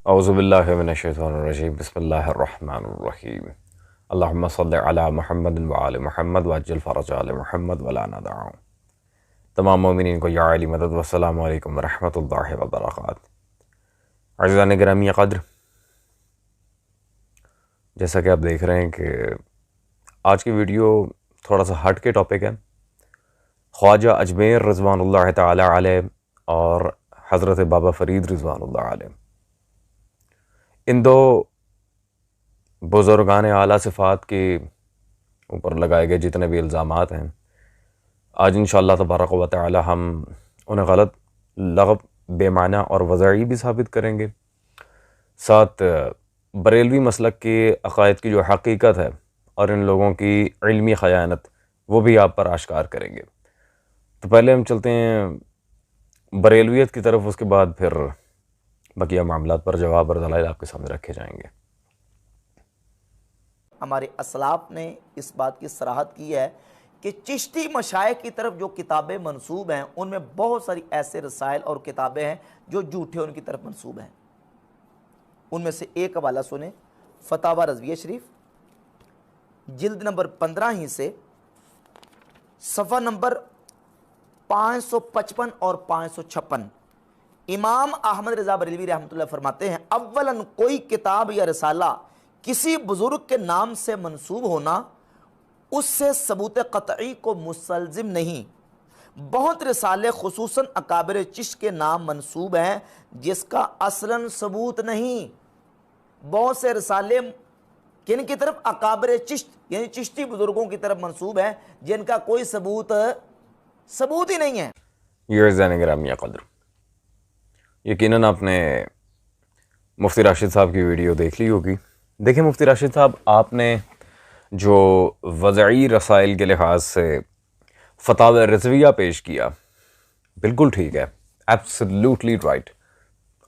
اعوذ باللہ من الشیطان الرجیم بسم اللہ الرحمن الرحیم اللہم صلی علی محمد وآل محمد وعجل فرج آل محمد ولا ندعو۔ تمام مومنین کو یا علی مدد والسلام علیکم ورحمۃ اللہ وبرکاتہ۔ عزیزان گرامی قدر، جیسا کہ آپ دیکھ رہے ہیں کہ آج کی ویڈیو تھوڑا سا ہٹ کے ٹاپک ہے۔ خواجہ اجمیر رضوان اللہ تعالی علیہ اور حضرت بابا فرید رضوان اللہ علیہ، ان دو بزرگان اعلیٰ صفات کے اوپر لگائے گئے جتنے بھی الزامات ہیں، آج انشاءاللہ تبارک و تعالی ہم انہیں غلط، لغو، بے معنی اور وضعی بھی ثابت کریں گے، ساتھ بریلوی مسلک کے عقائد کی جو حقیقت ہے اور ان لوگوں کی علمی خیانت وہ بھی آپ پر آشکار کریں گے۔ تو پہلے ہم چلتے ہیں بریلویت کی طرف، اس کے بعد پھر بقیہ معاملات پر جواب اور دلائل آپ کے سامنے رکھے جائیں گے۔ ہمارے اسلاف نے اس بات کی صراحت کی ہے کہ چشتی مشائخ کی طرف جو کتابیں منسوب ہیں ان میں بہت ساری ایسے رسائل اور کتابیں ہیں جو جھوٹے ان کی طرف منسوب ہیں۔ ان میں سے ایک حوالہ سنیں، فتاوی رضویہ شریف، جلد نمبر 15 ہی سے صفحہ نمبر 555 اور 556۔ امام احمد رضا بریلوی رحمۃ اللہ فرماتے ہیں، اولاً کوئی کتاب یا رسالہ کسی بزرگ کے نام سے منسوب ہونا اس سے ثبوت قطعی کو مستلزم نہیں۔ بہت رسالے خصوصاً اکابر چشت کے نام منسوب ہیں جس کا اصلاً ثبوت نہیں۔ بہت سے رسالے کن کی طرف؟ اکابر چشت یعنی چشتی بزرگوں کی طرف منسوب ہیں جن کا کوئی ثبوت ہی نہیں ہے۔ یہ عزیزان گرامی قدر، یقیناً آپ نے مفتی راشد صاحب کی ویڈیو دیکھ لی ہوگی۔ دیکھیں مفتی راشد صاحب، آپ نے جو وضعی رسائل کے لحاظ سے فتاوی رضویہ پیش کیا، بالکل ٹھیک ہے، ایبسلیوٹلی رائٹ،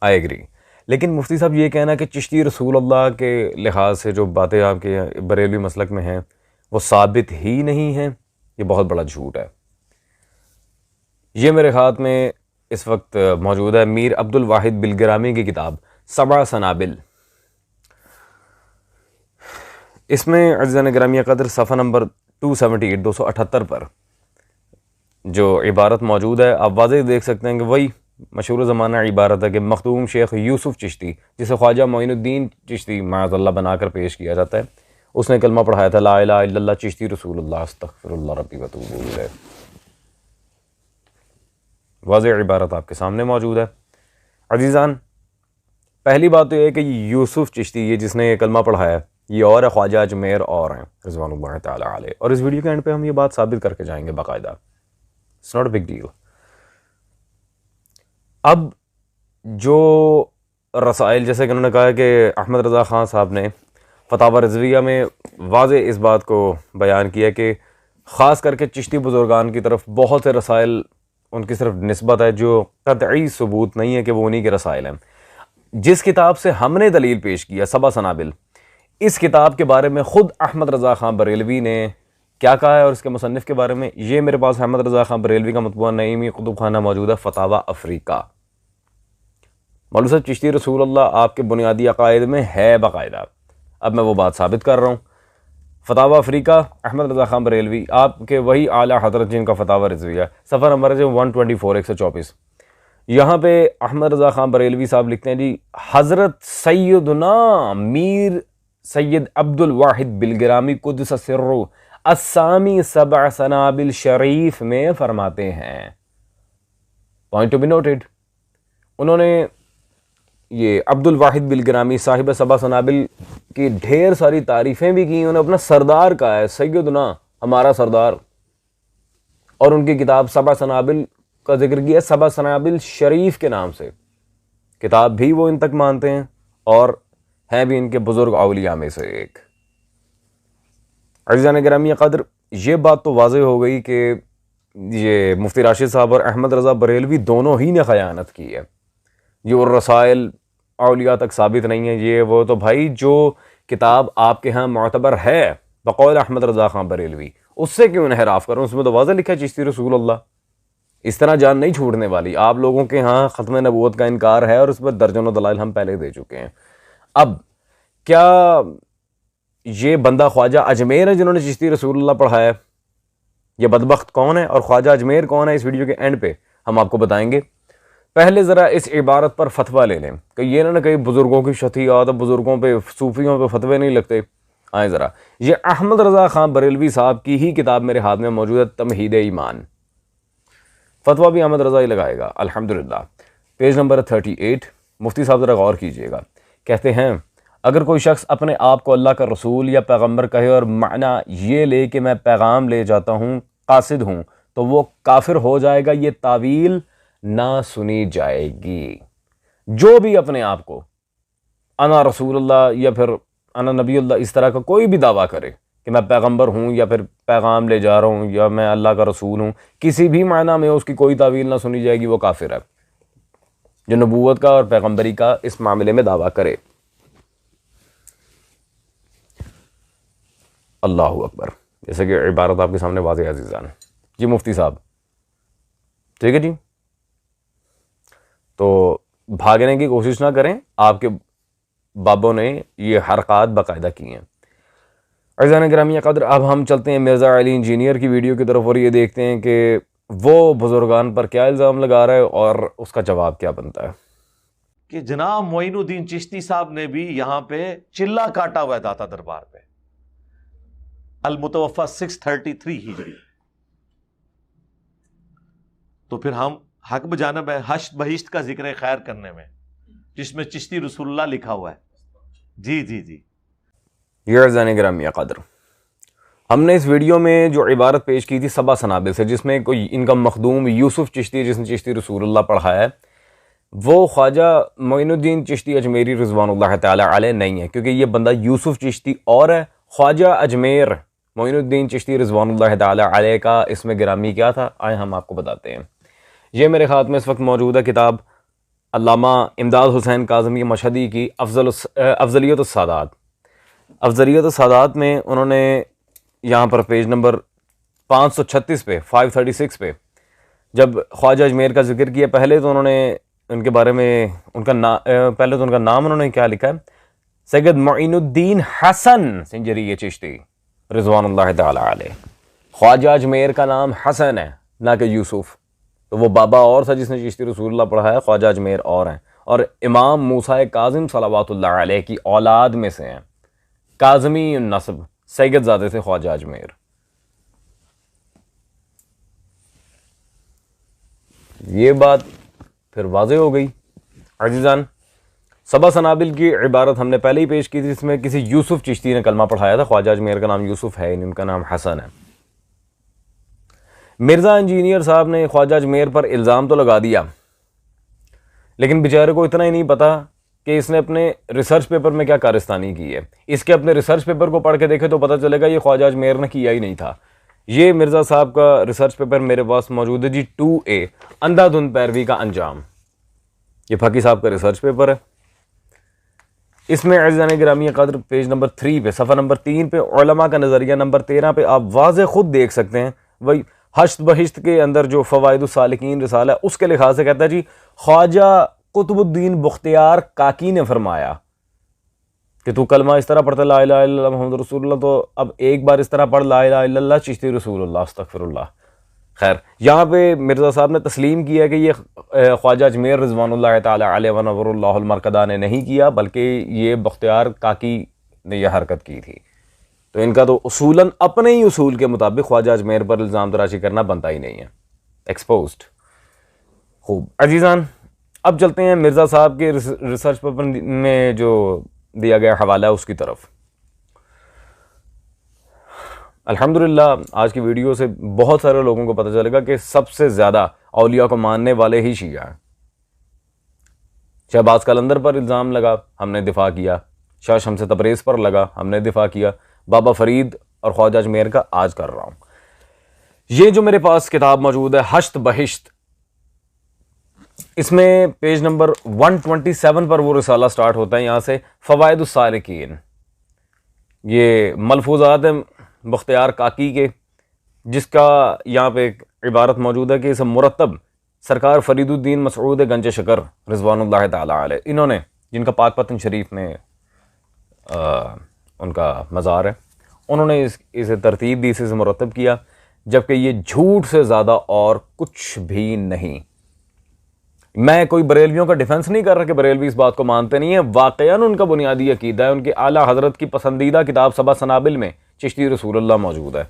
آئی ایگری، لیکن مفتی صاحب یہ کہنا کہ چشتی رسول اللہ کے لحاظ سے جو باتیں آپ کے بریلوی مسلک میں ہیں وہ ثابت ہی نہیں ہیں، یہ بہت بڑا جھوٹ ہے۔ یہ میرے ہاتھ میں اس وقت موجود ہے میر عبد الواحد بلگرامی کی کتاب 7 سنابل۔ اس میں عزیزان گرامی قدر صفحہ نمبر 278 278 پر جو عبارت موجود ہے، آپ واضح دیکھ سکتے ہیں کہ وہی مشہور زمانہ عبارت ہے کہ مخدوم شیخ یوسف چشتی، جسے خواجہ معین الدین چشتی معاذ اللہ بنا کر پیش کیا جاتا ہے، اس نے کلمہ پڑھایا تھا لا الہ الا اللہ چشتی رسول اللہ استغفر اللہ ربی واتوب الیہ۔ واضح عبارت آپ کے سامنے موجود ہے۔ عزیزان، پہلی بات تو یہ ہے کہ یوسف چشتی، یہ جس نے یہ کلمہ پڑھایا، یہ اور ہے، خواجہ اجمیر اور ہیں رضوان اللہ تعالی علیہ، اور اس ویڈیو کے اینڈ پہ ہم یہ بات ثابت کر کے جائیں گے باقاعدہ، it's not a big deal. اب جو رسائل، جیسے کہ انہوں نے کہا کہ احمد رضا خان صاحب نے فتاوی رضویہ میں واضح اس بات کو بیان کیا کہ خاص کر کے چشتی بزرگان کی طرف بہت سے رسائل ان کی صرف نسبت ہے جو قطعی ثبوت نہیں ہے کہ وہ انہی کے رسائل ہیں۔ جس کتاب سے ہم نے دلیل پیش کیا 7 سنابل، اس کتاب کے بارے میں خود احمد رضا خان بریلوی نے کیا کہا ہے اور اس کے مصنف کے بارے میں، یہ میرے پاس احمد رضا خان بریلوی کا مطبوعہ نعیمی کتب خانہ موجود ہے، فتاوی افریقہ۔ مولوی صاحب، چشتی رسول اللہ آپ کے بنیادی عقائد میں ہے باقاعدہ، اب میں وہ بات ثابت کر رہا ہوں۔ فتاوی افریقہ، احمد رضا خان بریلوی، آپ کے وہی اعلیٰ حضرت جن کا فتاوی رضویہ، صفحہ نمبر ہے 124 124۔ یہاں پہ احمد رضا خان بریلوی صاحب لکھتے ہیں جی، حضرت سیدنا میر سید عبد الواحد بلگرامی قدس سرہ السامی 7 سنابل شریف میں فرماتے ہیں، پوائنٹ ٹو بی نوٹڈ، انہوں نے یہ عبد الواحد بلگرامی صاحب 7 سنابل کی ڈھیر ساری تعریفیں بھی کی، انہوں نے اپنا سردار کہا ہے، سیدنا ہمارا سردار، اور ان کی کتاب 7 سنابل کا ذکر کیا 7 سنابل شریف کے نام سے، کتاب بھی وہ ان تک مانتے ہیں اور ہیں بھی ان کے بزرگ اولیاء میں سے ایک۔ عزیزان گرامی قدر، یہ بات تو واضح ہو گئی کہ یہ مفتی راشد صاحب اور احمد رضا بریلوی دونوں ہی نے خیانت کی ہے۔ یہ رسائل اولیاء تک ثابت نہیں ہے، یہ وہ تو بھائی جو کتاب آپ کے ہاں معتبر ہے بقول احمد رضا خان بریلوی، اس سے کیوں انحراف کروں؟ اس میں تو واضح لکھا ہے چشتی رسول اللہ، اس طرح جان نہیں چھوٹنے والی. آپ لوگوں کے ہاں ختم نبوت کا انکار ہے اور اس پر درجنوں دلائل ہم پہلے دے چکے ہیں. اب کیا یہ بندہ خواجہ اجمیر ہے جنہوں نے چشتی رسول اللہ پڑھایا ہے؟ یہ بدبخت کون ہے اور خواجہ اجمیر کون ہے؟ اس ویڈیو کے اینڈ پہ ہم آپ کو بتائیں گے. پہلے ذرا اس عبارت پر فتویٰ لے لیں کہ یہ نہ کہیں بزرگوں کی شتیات، بزرگوں پہ صوفیوں پہ فتوے نہیں لگتے. آئیں ذرا، یہ احمد رضا خان بریلوی صاحب کی ہی کتاب میرے ہاتھ میں موجود ہے، تمہید ایمان. فتویٰ بھی احمد رضا ہی لگائے گا الحمدللہ. Page number 38. مفتی صاحب ذرا غور کیجئے گا. کہتے ہیں اگر کوئی شخص اپنے آپ کو اللہ کا رسول یا پیغمبر کہے اور معنی یہ لے کہ میں پیغام لے جاتا ہوں، قاصد ہوں، تو وہ کافر ہو جائے گا. یہ تعویل نہ سنی جائے گی. جو بھی اپنے آپ کو انا رسول اللہ یا پھر انا نبی اللہ اس طرح کا کوئی بھی دعویٰ کرے کہ میں پیغمبر ہوں یا پھر پیغام لے جا رہا ہوں یا میں اللہ کا رسول ہوں، کسی بھی معنی میں اس کی کوئی تعویل نہ سنی جائے گی، وہ کافر ہے جو نبوت کا اور پیغمبری کا اس معاملے میں دعویٰ کرے. اللہ اکبر. جیسے کہ عبارت آپ کے سامنے واضح عزیزان. جی مفتی صاحب ٹھیک ہے جی، تو بھاگنے کی کوشش نہ کریں، آپ کے بابوں نے یہ حرکات باقاعدہ کی ہیں. عزیزان گرامی قدر، اب ہم چلتے ہیں مرزا علی انجینئر کی ویڈیو کی طرف اور یہ دیکھتے ہیں کہ وہ بزرگان پر کیا الزام لگا رہا ہے اور اس کا جواب کیا بنتا ہے. کہ جناب معین الدین چشتی صاحب نے بھی یہاں پہ چلا کاٹا ہوا ہے داتا دربار پہ، المتوفہ 633 ہجری. تو پھر ہم حق بجانب ہے حشت بہشت کا ذکر خیر کرنے میں، جس میں چشتی رسول اللہ لکھا ہوا ہے. جی جی جی. یہ عزیزان گرامی قدر، ہم نے اس ویڈیو میں جو عبارت پیش کی تھی سبا سنابل سے، جس میں کوئی ان کا مخدوم یوسف چشتی جس نے چشتی رسول اللہ پڑھایا ہے، وہ خواجہ معین الدین چشتی اجمیری رضوان اللہ تعالی علیہ نہیں ہے، کیونکہ یہ بندہ یوسف چشتی اور ہے. خواجہ اجمیر معین الدین چشتی رضوان اللہ تعالی علیہ کا اس میں گرامی کیا تھا، آئیں ہم آپ کو بتاتے ہیں. یہ میرے ہاتھ میں اس وقت موجود ہے کتاب علامہ امداد حسین کاظمی مشہدی کی افضلیت السادات. افضلیت السادات میں انہوں نے یہاں پر پیج نمبر 536 پہ 536 پہ جب خواجہ اجمیر کا ذکر کیا، پہلے تو انہوں نے ان کے بارے میں پہلے تو ان کا نام انہوں نے کیا لکھا ہے، سید معین الدین حسن سنجری چشتی رضوان اللہ تعالی علیہ. خواجہ اجمیر کا نام حسن ہے نہ کہ یوسف. تو وہ بابا اور تھا جس نے چشتی رسول اللہ پڑھایا، خواجہ اجمیر اور ہیں، اور امام موسیٰ کاظم صلوات اللہ علیہ کی اولاد میں سے ہیں. کاظمی النسب سید زادے سے خواجہ اجمیر. یہ بات پھر واضح ہو گئی عزیزان. سبا سنابل کی عبارت ہم نے پہلے ہی پیش کی تھی، جس میں کسی یوسف چشتی نے کلمہ پڑھایا تھا. خواجہ اجمیر کا نام یوسف ہے، ان کا نام حسن ہے. مرزا انجینئر صاحب نے خواجہ اجمیر پر الزام تو لگا دیا، لیکن بیچارے کو اتنا ہی نہیں پتا کہ اس نے اپنے ریسرچ پیپر میں کیا کارستانی کی ہے. اس کے اپنے ریسرچ پیپر کو پڑھ کے دیکھے تو پتہ چلے گا یہ خواجہ اجمیر نے کیا ہی نہیں تھا. یہ مرزا صاحب کا ریسرچ پیپر میرے پاس موجود ہے جی، 2A اندھا دھند پیروی کا انجام. یہ پھکی صاحب کا ریسرچ پیپر ہے. اس میں عزیزان گرامی قدر پیج نمبر 3 پہ صفحہ نمبر 3 پہ علماء کا نظریہ نمبر 13 پہ آپ واضح خود دیکھ سکتے ہیں. وہی حشت بہشت کے اندر جو فوائد السالکین رسالہ ہے اس کے لحاظ سے کہتا ہے جی، خواجہ قطب الدین بختیار کاکی نے فرمایا کہ تو کلمہ اس طرح پڑھتا لا الہ الا اللہ محمد رسول اللہ، تو اب ایک بار اس طرح پڑھ لا الہ الا اللہ چشتی رسول اللہ استغفر اللہ. خیر، یہاں پہ مرزا صاحب نے تسلیم کیا ہے کہ یہ خواجہ اجمیر رضوان اللہ تعالی علیہ ونور اللہ المرکدہ نے نہیں کیا، بلکہ یہ بختیار کاکی نے یہ حرکت کی تھی. تو ان کا تو اصولاً اپنے ہی اصول کے مطابق خواجہ اجمیر پر الزام تراشی کرنا بنتا ہی نہیں ہے. ایکسپوزڈ. خوب عزیزان، اب چلتے ہیں مرزا صاحب کے ریسرچ پیپر میں جو دیا گیا حوالہ ہے اس کی طرف. الحمدللہ آج کی ویڈیو سے بہت سارے لوگوں کو پتہ چلے گا کہ سب سے زیادہ اولیاء کو ماننے والے ہی شیعہ ہیں. شہباز قلندر پر الزام لگا، ہم نے دفاع کیا. شاہ شمس تبریز پر لگا، ہم نے دفاع کیا. بابا فرید اور خواجہ اجمیر کا آج کر رہا ہوں. یہ جو میرے پاس کتاب موجود ہے حشت بہشت، اس میں پیج نمبر 127 پر وہ رسالہ سٹارٹ ہوتا ہے یہاں سے، فوائد السالکین. یہ ملفوظات ہیں بختیار کاکی کے، جس کا یہاں پہ ایک عبارت موجود ہے کہ اسے مرتب سرکار فرید الدین مسعود گنج شکر رضوان اللہ تعالی علیہ، انہوں نے، جن کا پاک پتن شریف میں ان کا مزار ہے، انہوں نے اسے ترتیب دی، اسے مرتب کیا، جبکہ یہ جھوٹ سے زیادہ اور کچھ بھی نہیں۔ میں کوئی بریلویوں کا ڈیفنس نہیں کر رہا کہ بریلوی اس بات کو مانتے نہیں ہیں، واقعاً ان کا بنیادی عقیدہ ہے، ان کے اعلیٰ حضرت کی پسندیدہ کتاب سبع سنابل میں چشتی رسول اللہ موجود ہے۔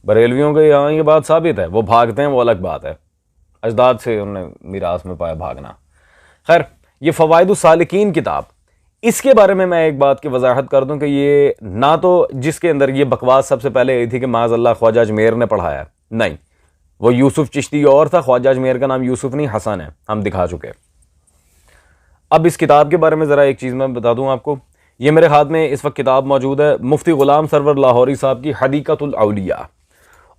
بریلویوں کے یہاں یہ بات ثابت ہے، وہ بھاگتے ہیں وہ الگ بات ہے، اجداد سے انہوں نے میراث میں پایا بھاگنا۔ خیر، یہ فوائد السالکین کتاب، اس کے بارے میں ایک بات کی وضاحت کر دوں کہ یہ نہ تو جس کے اندر یہ بکواس سب سے پہلے یہ تھی کہ معاذ اللہ خواجہ اجمیر نے پڑھایا، نہیں، وہ یوسف چشتی اور تھا، خواجہ اجمیر کا نام یوسف نہیں حسن ہے، ہم دکھا چکے۔ اب اس کتاب کے بارے میں ذرا ایک چیز میں بتا دوں آپ کو، یہ میرے ہاتھ میں اس وقت کتاب موجود ہے مفتی غلام سرور لاہوری صاحب کی حدیقۃ الاولیاء،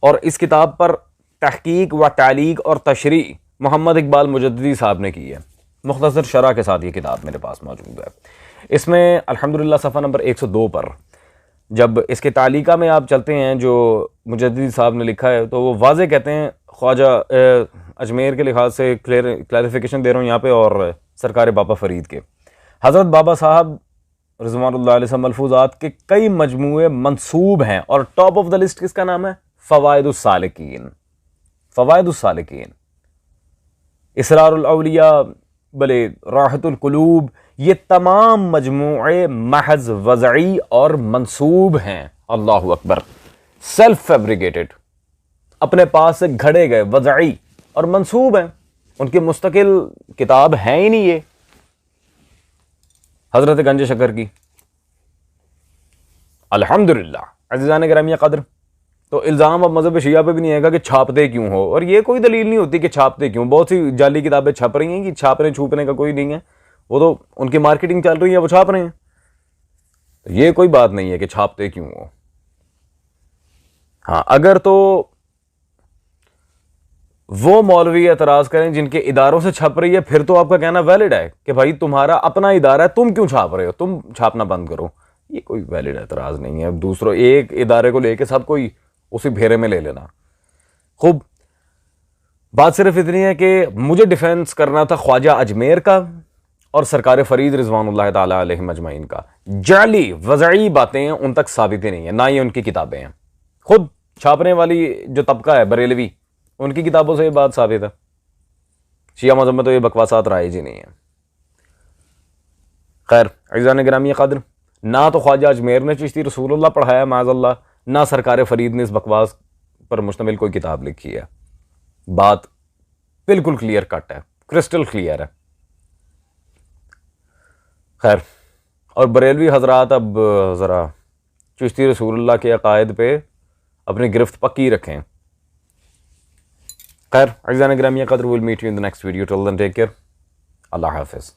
اور اس کتاب پر تحقیق و تعلیق اور تشریح محمد اقبال مجددی صاحب نے کی ہے، مختصر شرح کے ساتھ یہ کتاب میرے پاس موجود ہے۔ اس میں الحمدللہ صفحہ نمبر 102 پر جب اس کے تعلیقہ میں آپ چلتے ہیں جو مجددی صاحب نے لکھا ہے، تو وہ واضح کہتے ہیں، خواجہ اجمیر کے لحاظ سے کلیریفیکیشن دے رہا ہوں یہاں پہ، اور سرکار بابا فرید کے، حضرت بابا صاحب رضوان اللہ علیہ سے ملفوظات کے کئی مجموعے منسوب ہیں، اور ٹاپ آف دا لسٹ کس کا نام ہے؟ فوائد السالکین۔ فوائد السالکین، اسرار الاولیاء، بلے راحت القلوب، یہ تمام مجموعے محض وضعی اور منسوب ہیں۔ اللہ اکبر، سیلف فیبریکیٹڈ، اپنے پاس سے گھڑے گئے، وضعی اور منسوب ہیں، ان کی مستقل کتاب ہے ہی نہیں یہ حضرت گنج شکر کی۔ الحمدللہ عزیزان گرامی قدر، تو الزام اب مذہب شیعہ پہ بھی نہیں آئے گا کہ چھاپتے کیوں ہو، اور یہ کوئی دلیل نہیں ہوتی کہ چھاپتے کیوں، بہت سی جعلی کتابیں چھپ رہی ہیں، کہ چھاپنے چھوپنے کا کوئی نہیں ہے، وہ تو ان کی مارکیٹنگ چل رہی ہے، وہ چھاپ رہے ہیں، تو یہ کوئی بات نہیں ہے کہ چھاپتے کیوں ہو۔ ہاں، اگر تو وہ مولوی اعتراض کریں جن کے اداروں سے چھپ رہی ہے، پھر تو آپ کا کہنا ویلڈ ہے کہ بھائی تمہارا اپنا ادارہ ہے، تم کیوں چھاپ رہے ہو، تم چھاپنا بند کرو، یہ کوئی ویلڈ اعتراض نہیں ہے۔ دوسروں ایک ادارے کو لے کے سب کوئی اسی بھیرے میں لے لینا۔ خوب، بات صرف اتنی ہے کہ مجھے ڈیفینس کرنا تھا خواجہ اجمیر کا اور سرکار فرید رضوان اللہ تعالی علیہ مجمعین کا۔ جعلی وضعی باتیں ان تک ثابت ہی نہیں ہیں، نہ ہی ان کی کتابیں ہیں۔ خود چھاپنے والی جو طبقہ ہے بریلوی، ان کی کتابوں سے یہ بات ثابت ہے۔ شیعہ مذہب میں تو یہ بکواسات رائج ہی نہیں ہیں۔ خیر عزیزان گرامی قدر، نہ تو خواجہ اجمیر نے چشتی رسول اللہ پڑھایا معاذ اللہ، نہ سرکار فرید نے اس بکواس پر مشتمل کوئی کتاب لکھی ہے۔ بات بالکل کلیئر کٹ ہے، کرسٹل کلیئر ہے۔ خیر، اور بریلوی حضرات اب ذرا چشتی رسول اللہ کے عقائد پہ اپنی گرفت پکی رکھیں۔ خیر عزیزان گرامی قدر، we'll meet you in the next video. Till then, take care. اللہ حافظ۔